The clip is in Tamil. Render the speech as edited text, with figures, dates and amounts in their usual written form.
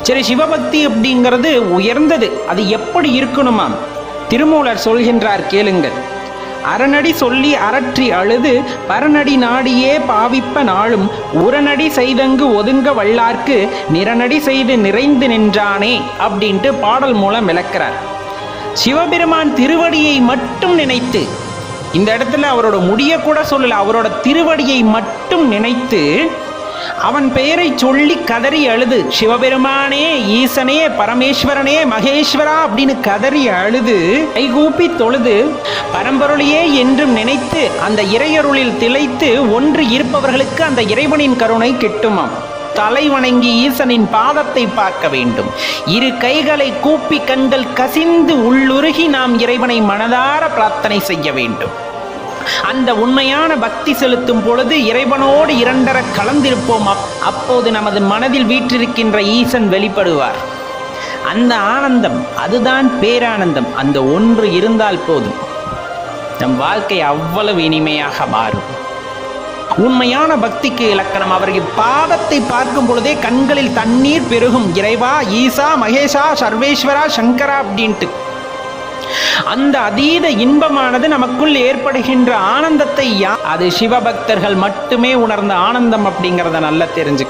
சரி, சிவபக்தி அப்படிங்கிறது உயர்ந்தது, அது எப்படி இருக்கணுமாம்? திருமூலர் சொல்கின்றார், கேளுங்கள். அறநடி சொல்லி அரற்றி அழுது பரநடி நாடியே பாவிப்ப நாளும் உரநடி செய்தங்கு ஒதுங்க வல்லார்க்கு நிறநடி செய்து நிறைந்து நின்றானே அப்படின்ட்டு பாடல் மூலம் விளக்கிறார். சிவபெருமான் திருவடியை மட்டும் நினைத்து, இந்த இடத்துல அவரோட முடிய கூட சொல்லல, அவரோட திருவடியை மட்டும் நினைத்து அவன் பெயரை சொல்லி கதறி அழுது, சிவபெருமானே, ஈசனே, பரமேஸ்வரனே, மகேஸ்வரா அப்படின்னு கதறி அழுது கைகூப்பி தொழுது பரம்பொருளையே என்றும் நினைத்து அந்த இறையருளில் திளைத்து ஒன்று இருப்பவர்களுக்கு அந்த இறைவனின் கருணை கிட்டுமாம். தலை வணங்கி ஈசனின் பாதத்தை பார்க்க வேண்டும். இரு கைகளை கூப்பி கண்கள் கசிந்து உள்ளுருகி நாம் இறைவனை மனதார பிரார்த்தனை செய்ய வேண்டும். அந்த உண்மையான பக்தி செலுத்தும் பொழுது இறைவனோடு இரண்டர கலந்திருப்போம். அப்போது நமது மனதில் வீற்றிருக்கின்ற ஈசன் வெளிப்படுவார். அந்த ஆனந்தம், அதுதான் பேரானந்தம். அந்த ஒன்று இருந்தால் போதும், நம் வாழ்க்கை அவ்வளவு இனிமையாக மாறும். உண்மையான பக்திக்கு இலக்கணம், அவர்கள் பாதத்தை பார்க்கும் பொழுதே கண்களில் தண்ணீர் பெருகும். இறைவா, ஈசா, மகேஷா, சர்வேஸ்வரா, சங்கரா அப்படின்ட்டு அந்த அதீத இன்பமானது நமக்குள் ஏற்படுகின்ற ஆனந்தத்தை அது சிவபக்தர்கள் மட்டுமே உணர்ந்த ஆனந்தம் அப்படிங்கிறத நல்லா தெரிஞ்சுக்க.